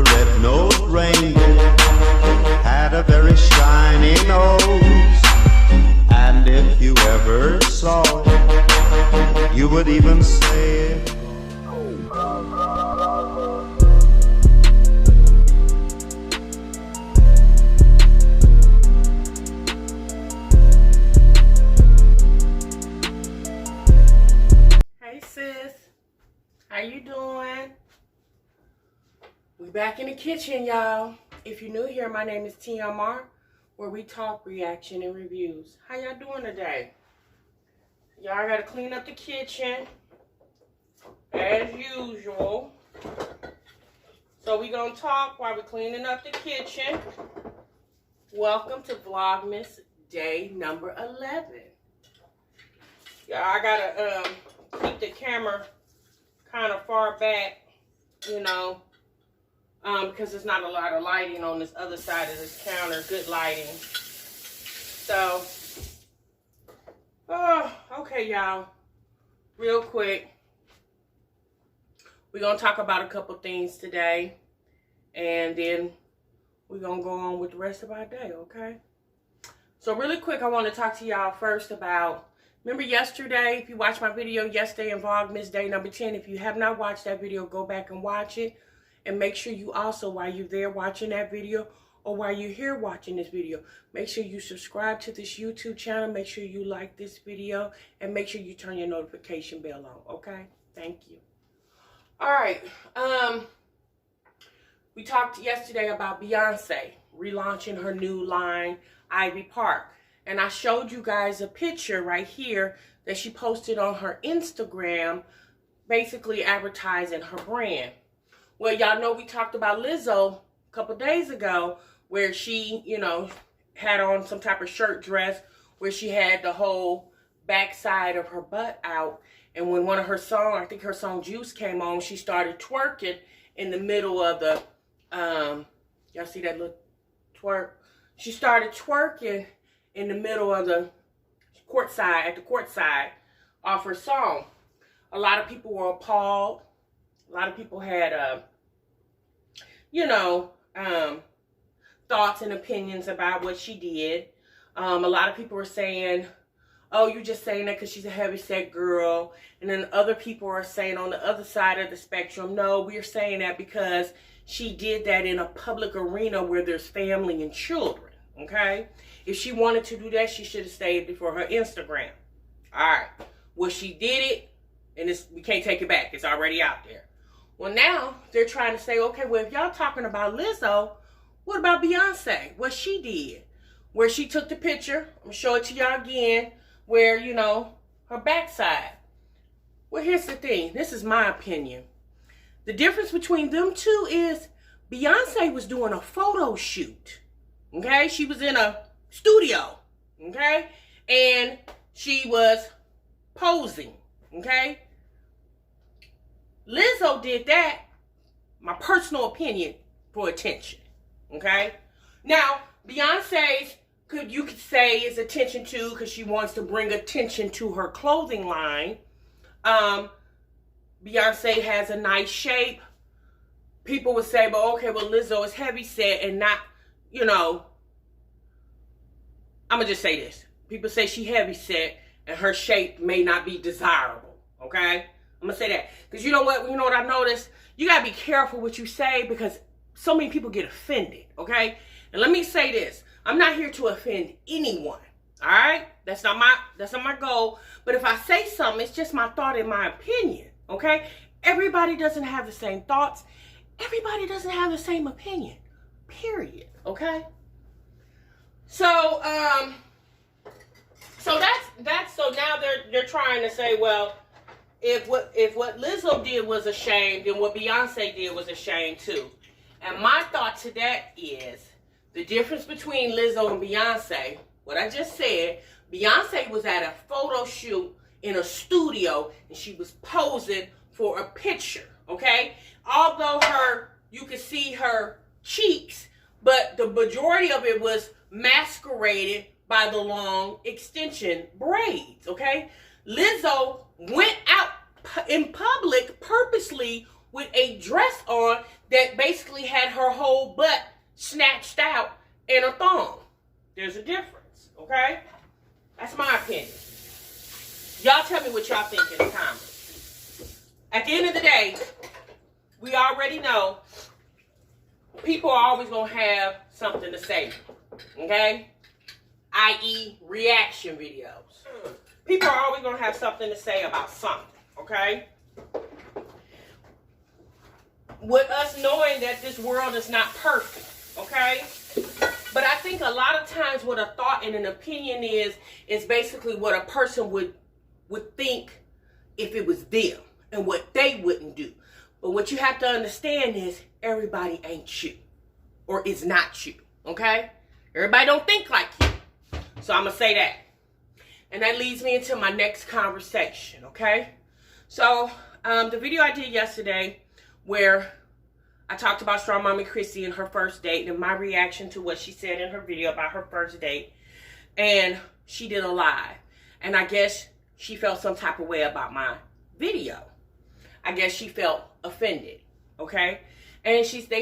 the red-nosed reindeer had a very shiny nose, and if you ever saw it, you would even say it. Hey sis, how you doing? We back in the kitchen, y'all. If you're new here, my name is TMR, where we talk, reaction, and reviews. How y'all doing today? Y'all gotta clean up the kitchen as usual. So we gonna talk while we're cleaning up the kitchen. Welcome to Vlogmas day number 11. Y'all, I gotta keep the camera kind of far back, you know, because there's not a lot of lighting on this other side of this counter. Good lighting. So, okay, y'all. Real quick, we're going to talk about a couple things today, and then we're going to go on with the rest of our day, okay? So, really quick, I want to talk to y'all first about, remember yesterday, if you watched my video yesterday in Vlogmas day number 10, if you have not watched that video, go back and watch it. And make sure you also, while you're there watching that video, or while you're here watching this video, make sure you subscribe to this YouTube channel. Make sure you like this video. And make sure you turn your notification bell on, okay? Thank you. All right. We talked yesterday about Beyonce relaunching her new line, Ivy Park. And I showed you guys a picture right here that she posted on her Instagram, basically advertising her brand. Well, y'all know we talked about Lizzo a couple days ago, where she, you know, had on some type of shirt dress where she had the whole backside of her butt out. And when one of her songs, I think her song Juice came on, she started twerking in the middle of the, y'all see that little twerk? She started twerking in the middle of the courtside, at the courtside of her song. A lot of people were appalled. A lot of people had, you know, thoughts and opinions about what she did. A lot of people were saying, oh, you're just saying that because she's a heavyset girl. And then other people are saying on the other side of the spectrum, no, we're saying that because she did that in a public arena where there's family and children, okay? If she wanted to do that, she should have saved it for her Instagram. All right. Well, she did it, and we can't take it back. It's already out there. Well, now they're trying to say, okay, well, if y'all talking about Lizzo, what about Beyonce? What she did, where she took the picture. I'm going to show it to y'all again, where, you know, her backside. Well, here's the thing. This is my opinion. The difference between them two is Beyonce was doing a photo shoot. Okay? She was in a studio. Okay? And she was posing. Okay? Lizzo did that, my personal opinion, for attention. Okay? Now, Beyonce's, you could say, is attention to, because she wants to bring attention to her clothing line. Beyonce has a nice shape. People would say, but okay, well, Lizzo is heavy set and not, you know, I'm going to just say this. People say she heavy set and her shape may not be desirable. Okay? I'm going to say that. Because you know what? You know what I noticed? You got to be careful what you say, because so many people get offended. Okay? And let me say this. I'm not here to offend anyone. All right? That's not my goal. But if I say something, it's just my thought and my opinion. Okay? Everybody doesn't have the same thoughts. Everybody doesn't have the same opinion. Period. Okay? So, so now they're trying to say, well, if what Lizzo did was a shame, then what Beyonce did was a shame too. And my thought to that is the difference between Lizzo and Beyonce. What I just said, Beyonce was at a photo shoot in a studio and she was posing for a picture. Okay, although you could see her cheeks, but the majority of it was masqueraded by the long extension braids. Okay, Lizzo went out in public purposely with a dress on that basically had her whole butt snatched out and a thong. There's a difference, okay? That's my opinion. Y'all tell me what y'all think in the comments. At the end of the day, we already know people are always going to have something to say, okay? I.e. reaction videos. People are always going to have something to say about something, okay? With us knowing that this world is not perfect, okay? But I think a lot of times what a thought and an opinion is basically what a person would think if it was them and what they wouldn't do. But what you have to understand is everybody ain't you or is not you, okay? Everybody don't think like you. So I'm going to say that. And that leads me into my next conversation, okay? So the video I did yesterday where I talked about Strong Mommy Chrissy and her first date and my reaction to what she said in her video about her first date. And she did a live. And I guess she felt some type of way about my video. I guess she felt offended, okay? And she said,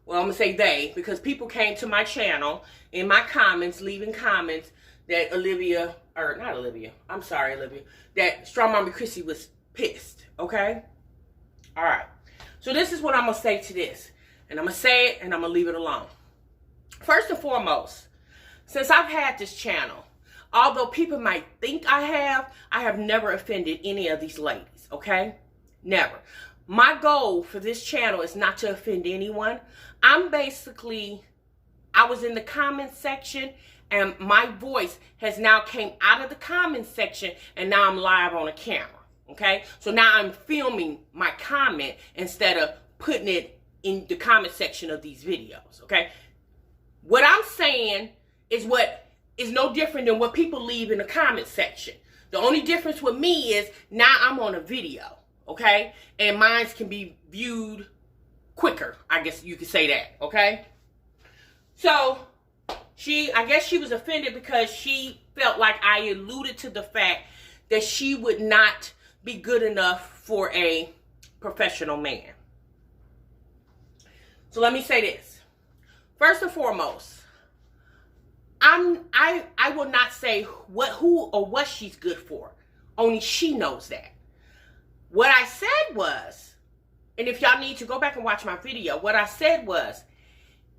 well, I'm going to say they, because people came to my channel in my comments, leaving comments that that Strong Mommy Chrissy was pissed, okay? All right. So this is what I'm going to say to this. And I'm going to say it and I'm going to leave it alone. First and foremost, since I've had this channel, although people might think I have never offended any of these ladies, okay? Never. My goal for this channel is not to offend anyone. I was in the comment section and my voice has now came out of the comment section and now I'm live on a camera, okay? So now I'm filming my comment instead of putting it in the comment section of these videos, okay? What I'm saying is what is no different than what people leave in the comment section. The only difference with me is now I'm on a video, okay? And mine can be viewed quicker, I guess you could say that, okay? So, I guess she was offended because she felt like I alluded to the fact that she would not be good enough for a professional man. So let me say this. First and foremost, I will not say who or what she's good for. Only she knows that. What I said was, and if y'all need to go back and watch my video, what I said was,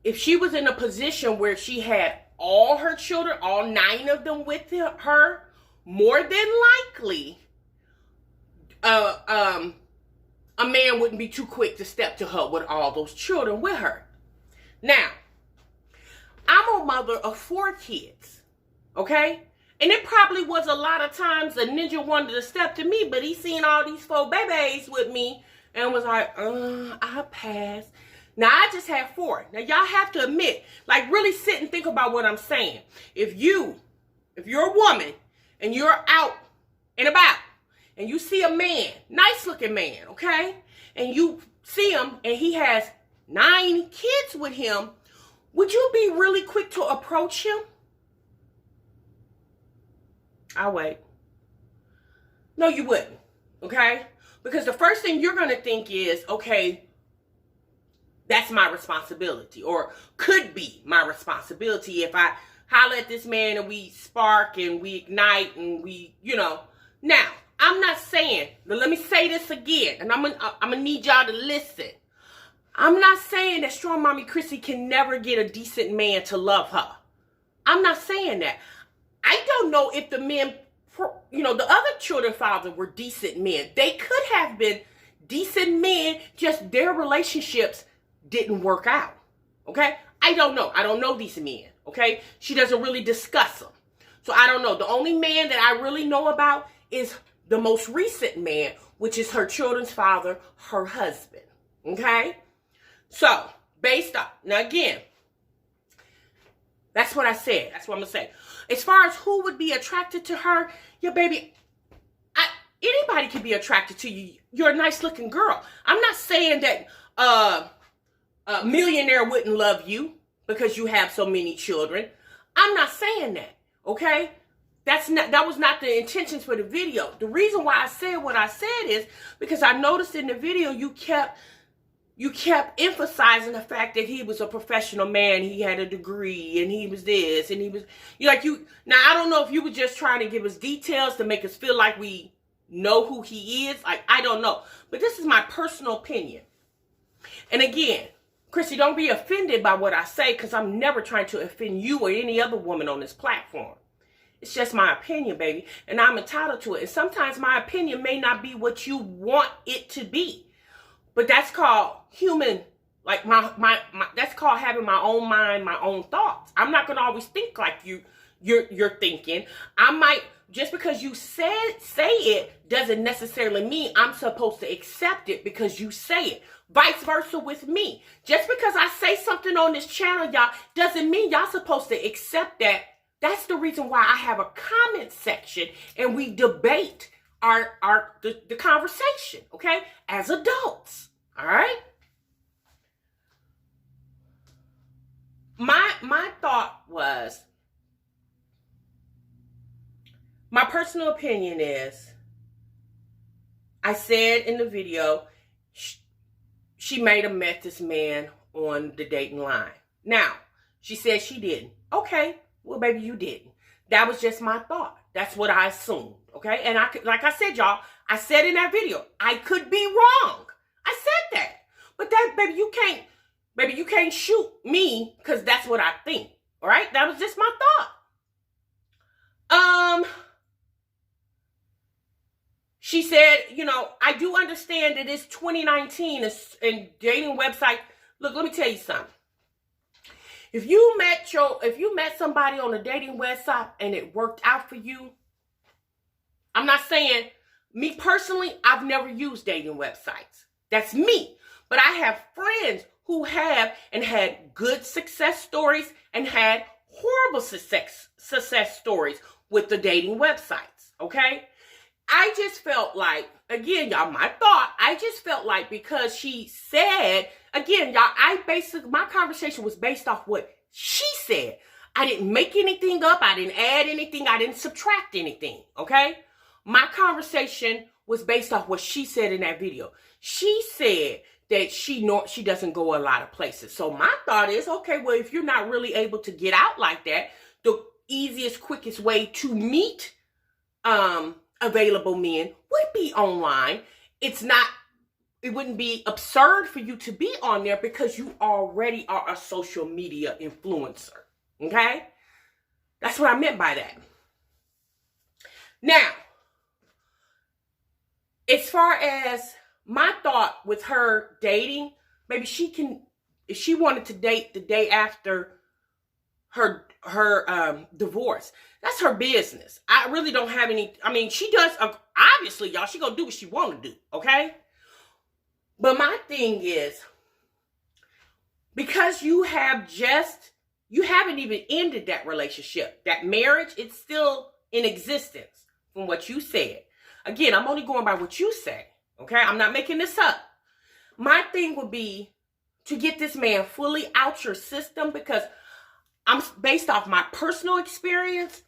if she was in a position where she had all her children, all 9 of them with her, more than likely, a man wouldn't be too quick to step to her with all those children with her. Now, I'm a mother of 4 kids, okay? And it probably was a lot of times a ninja wanted to step to me, but he seen all these 4 babies with me and was like, I'll pass. Now, I just have 4. Now, y'all have to admit, like, really sit and think about what I'm saying. If you're a woman and you're out and about and you see a man, nice looking man, okay? And you see him and he has 9 kids with him, would you be really quick to approach him? I'll wait. No, you wouldn't, okay? Because the first thing you're going to think is, okay, that's my responsibility, or could be my responsibility if I holler at this man and we spark and we ignite and we, Now, I'm not saying, but let me say this again, and I'm gonna need y'all to listen. I'm not saying that Strong Mommy Chrissy can never get a decent man to love her. I'm not saying that. I don't know if the men, the other children father were decent men. They could have been decent men, just their relationships didn't work out, okay? I don't know. I don't know these men, okay? She doesn't really discuss them. So I don't know. The only man that I really know about is the most recent man, which is her children's father, her husband, okay? So, based on, now again, that's what I said. That's what I'm going to say. As far as who would be attracted to her, yeah, baby, anybody could be attracted to you. You're a nice looking girl. I'm not saying that a millionaire wouldn't love you because you have so many children. I'm not saying that, okay? that was not the intentions for the video. The reason why I said what I said is because I noticed in the video you kept emphasizing the fact that he was a professional man, he had a degree, and he was this, and he was now I don't know if you were just trying to give us details to make us feel like we know who he is. Like, I don't know. But this is my personal opinion. And again, Chrissy, don't be offended by what I say, because I'm never trying to offend you or any other woman on this platform. It's just my opinion, baby, and I'm entitled to it. And sometimes my opinion may not be what you want it to be, but that's called human, like that's called having my own mind, my own thoughts. I'm not gonna always think like you're thinking. I might, just because you say it doesn't necessarily mean I'm supposed to accept it because you say it. Vice versa with me. Just because I say something on this channel, y'all, doesn't mean y'all supposed to accept that. That's the reason why I have a comment section and we debate the conversation, okay? As adults, all right? My thought was, my personal opinion is, I said in the video, she may have met this man on the dating line. Now, she said she didn't. Okay, well, baby, you didn't. That was just my thought. That's what I assumed, okay? And like I said, y'all, I said in that video, I could be wrong. I said that. But that, baby, you can't shoot me because that's what I think, all right? That was just my thought. She said, I do understand that it's 2019 and dating website. Look, let me tell you something. If you met somebody on a dating website and it worked out for you, I'm not saying, me personally, I've never used dating websites. That's me. But I have friends who have and had good success stories and had horrible success stories with the dating websites, okay? I just felt like, again, y'all, my thought, I just felt like because she said, again, y'all, my conversation was based off what she said. I didn't make anything up. I didn't add anything. I didn't subtract anything, okay? My conversation was based off what she said in that video. She said that she doesn't go a lot of places. So my thought is, okay, well, if you're not really able to get out like that, the easiest, quickest way to meet available men would be online. It wouldn't be absurd for you to be on there because you already are a social media influencer. Okay? That's what I meant by that. Now, as far as my thought with her dating, maybe she can, if she wanted to date the day after her divorce, that's her business. I really don't have any, she does, obviously, y'all, she gonna do what she want to do, okay? But my thing is, because you haven't even ended that relationship, that marriage, it's still in existence from what you said. Again, I'm only going by what you say, okay? I'm not making this up. My thing would be to get this man fully out your system, because I'm based off my personal experience.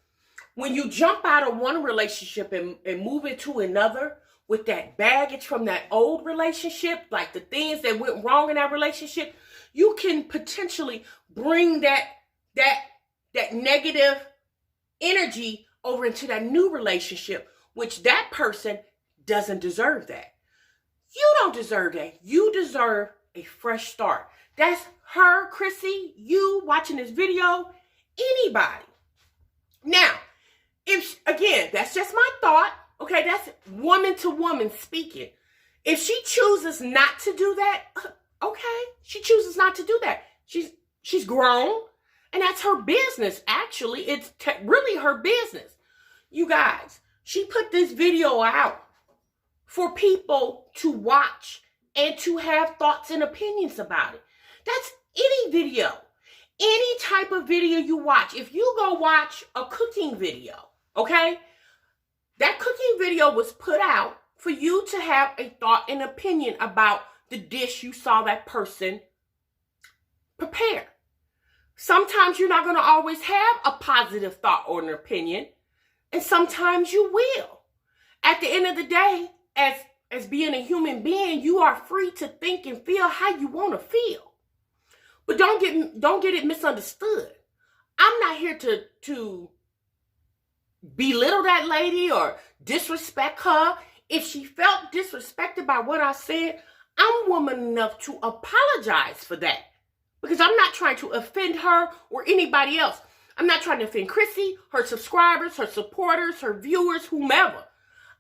When you jump out of one relationship and move into another with that baggage from that old relationship, like the things that went wrong in that relationship, you can potentially bring that negative energy over into that new relationship, which that person doesn't deserve that. You don't deserve that. You deserve a fresh start. That's her, Chrissy, you watching this video, anybody. Now, again, that's just my thought. Okay, that's woman to woman speaking. If she chooses not to do that, okay, she chooses not to do that. She's grown, and that's her business. Actually, it's really her business. You guys, she put this video out for people to watch and to have thoughts and opinions about it. That's any video, any type of video you watch. If you go watch a cooking video, okay, that cooking video was put out for you to have a thought and opinion about the dish you saw that person prepare. Sometimes you're not going to always have a positive thought or an opinion. And sometimes you will. At the end of the day, as being a human being, you are free to think and feel how you want to feel. But don't get it misunderstood. I'm not here to belittle that lady or disrespect her. If she felt disrespected by what I said, I'm woman enough to apologize for that. Because I'm not trying to offend her or anybody else. I'm not trying to offend Chrissy, her subscribers, her supporters, her viewers, whomever.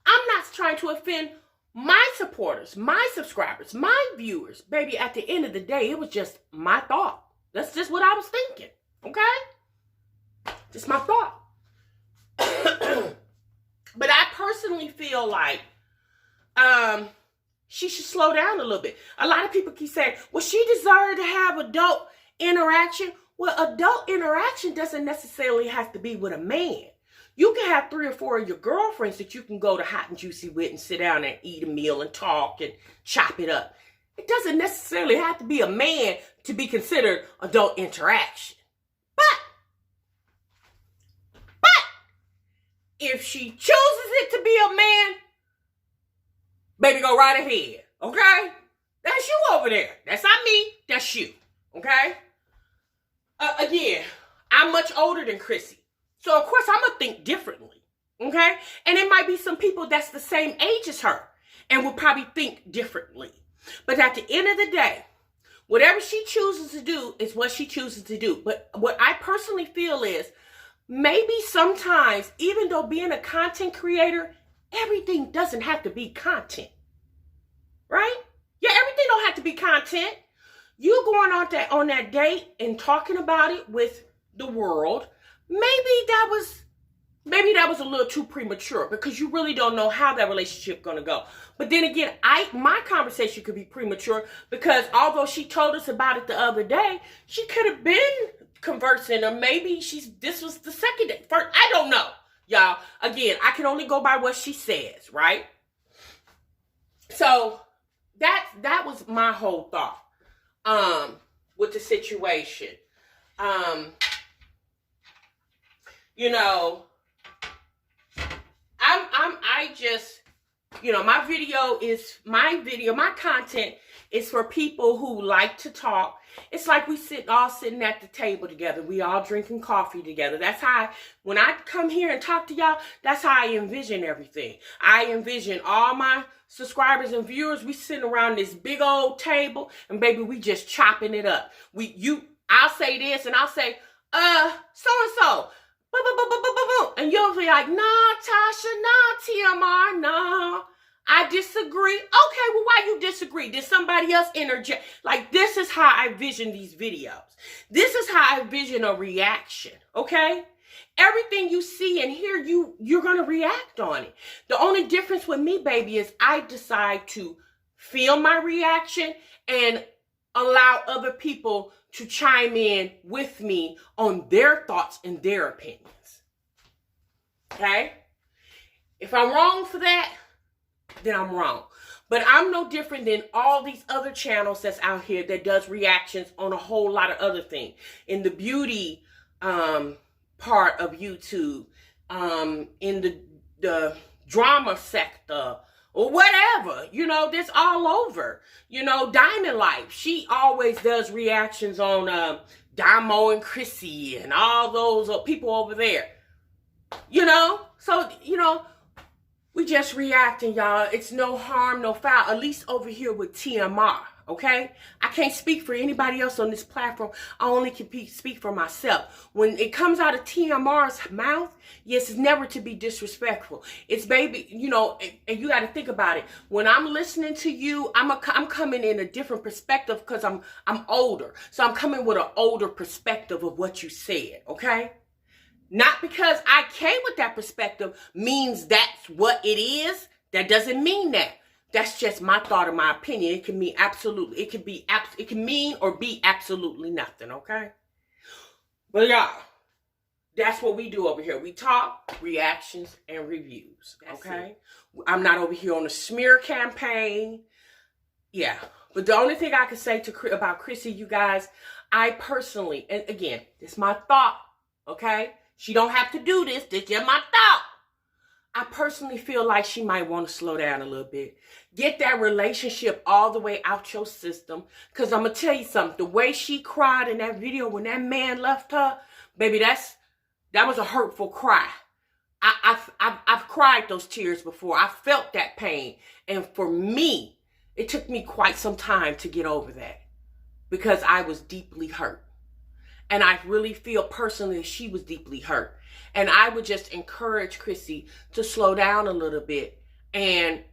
I'm not trying to offend my supporters, my subscribers, my viewers. Baby, at the end of the day, it was just my thought. That's just what I was thinking, okay? Just my thought. But I personally feel like she should slow down a little bit. A lot of people keep saying, well, she deserved to have adult interaction. Well, adult interaction doesn't necessarily have to be with a man. You can have 3 or 4 of your girlfriends that you can go to Hot and Juicy with and sit down and eat a meal and talk and chop it up. It doesn't necessarily have to be a man to be considered adult interaction. But if she chooses it to be a man, baby, go right ahead, okay? That's you over there. That's not me. That's you, okay? Again, I'm much older than Chrissy. So, of course, I'm going to think differently, okay? And it might be some people that's the same age as her and will probably think differently. But at the end of the day, whatever she chooses to do is what she chooses to do. But what I personally feel is maybe sometimes, even though being a content creator, everything doesn't have to be content, right? Yeah, everything don't have to be content. You going on that date and talking about it with the world, maybe that was a little too premature because you really don't know how that relationship going to go. But then again, my conversation could be premature because although she told us about it the other day, she could have been conversing, or maybe this was the second day. First, I don't know, y'all. Again, I can only go by what she says, right? So that was my whole thought with the situation. You know, I just, you know, my content is for people who like to talk. It's like we all sitting at the table together. We all drinking coffee together. That's how, when I come here and talk to y'all, that's how I envision everything. I envision all my subscribers and viewers. We sitting around this big old table and baby, we just chopping it up. I'll say this and I'll say, so-and-so. And you'll be like, nah, Tasha, nah, TMR, nah, I disagree. Okay, well, why you disagree? Did somebody else interject? Like, this is how I vision these videos. This is how I vision a reaction, okay? Everything you see and hear, you're going to react on it. The only difference with me, baby, is I decide to feel my reaction and allow other people to chime in with me on their thoughts and their opinions. Okay? If I'm wrong for that, then I'm wrong. But I'm no different than all these other channels that's out here that does reactions on a whole lot of other things. In the beauty part of YouTube, in the drama sector, or whatever, you know, that's all over. You know, Diamond Life, she always does reactions on Damo and Chrissy and all those people over there. You know, so, you know, we just reacting, y'all. It's no harm, no foul, at least over here with TMR, okay? I can't speak for anybody else on this platform. I only can speak for myself. When it comes out of TMR's mouth, yes, it's never to be disrespectful. It's, baby, you know, and you got to think about it. When I'm listening to you, I'm coming in a different perspective because I'm older. So I'm coming with an older perspective of what you said, okay? Not because I came with that perspective means that's what it is. That doesn't mean that. That's just my thought and my opinion. It can mean absolutely. It can mean or be absolutely nothing, okay? But y'all, that's what we do over here. We talk, reactions, and reviews, okay? I'm not over here on a smear campaign. Yeah. But the only thing I can say about Chrissy, you guys, I personally, and again, it's my thought, okay? She don't have to do this. This is my thought. I personally feel like she might want to slow down a little bit. Get that relationship all the way out your system. Because I'm going to tell you something. The way she cried in that video when that man left her, baby, that was a hurtful cry. I've cried those tears before. I felt that pain. And for me, it took me quite some time to get over that. Because I was deeply hurt. And I really feel personally she was deeply hurt. And I would just encourage Chrissy to slow down a little bit. And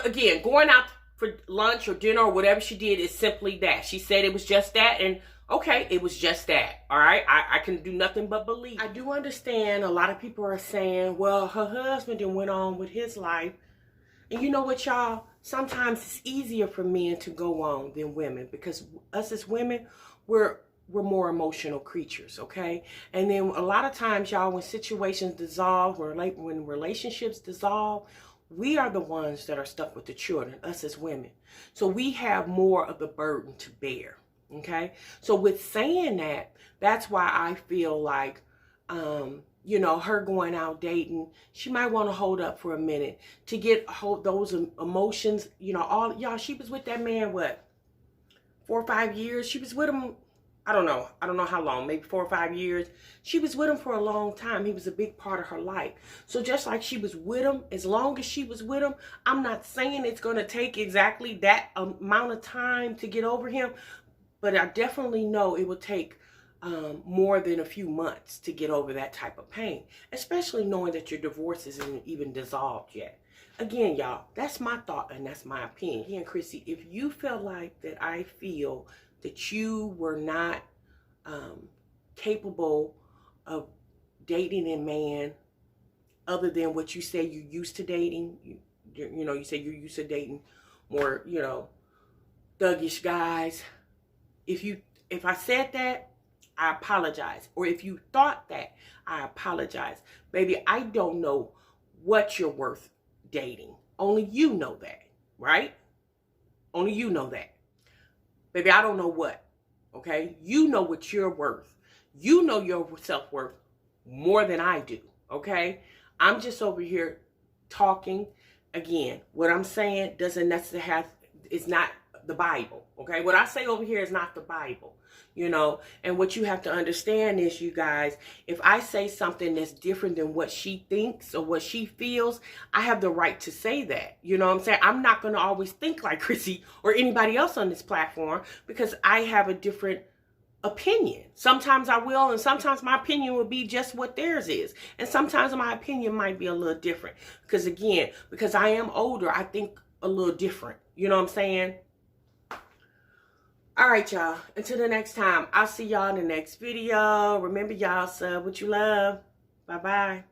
again, going out for lunch or dinner or whatever she did is simply that. She said it was just that. And okay, it was just that. All right. I can do nothing but believe. I do understand a lot of people are saying, well, her husband then went on with his life. And you know what, y'all? Sometimes it's easier for men to go on than women, because us as women, we're more emotional creatures, okay? And then a lot of times, y'all, when situations dissolve, or like when relationships dissolve, we are the ones that are stuck with the children, us as women. So we have more of the burden to bear, okay? So with saying that, that's why I feel like, you know, her going out dating, she might want to hold up for a minute to get those emotions, you know, y'all, she was with that man, what, 4 or 5 years? She was with him, I don't know how long, maybe 4 or 5 years. She was with him for a long time. He was a big part of her life. So just like she was with him, as long as she was with him, I'm not saying it's going to take exactly that amount of time to get over him, but I definitely know it will take more than a few months to get over that type of pain, especially knowing that your divorce isn't even dissolved yet. Again, y'all, that's my thought and that's my opinion. Again, Chrissy, if you feel like that, I feel that you were not capable of dating a man other than what you say you used to dating. You know, you say you're used to dating more, you know, thuggish guys. If I said that, I apologize. Or if you thought that, I apologize. Baby, I don't know what you're worth dating. Only you know that, right? Only you know that. Baby, I don't know what, okay? You know what you're worth. You know your self-worth more than I do, okay? I'm just over here talking. Again, what I'm saying doesn't necessarily it's not the Bible, okay? What I say over here is not the Bible, you know? And what you have to understand is, you guys, if I say something that's different than what she thinks or what she feels, I have the right to say that. You know what I'm saying? I'm not going to always think like Chrissy or anybody else on this platform, because I have a different opinion. Sometimes I will, and sometimes my opinion will be just what theirs is. And sometimes my opinion might be a little different. Because again, because I am older, I think a little different. You know what I'm saying? All right, y'all. Until the next time, I'll see y'all in the next video. Remember, y'all, sub what you love. Bye-bye.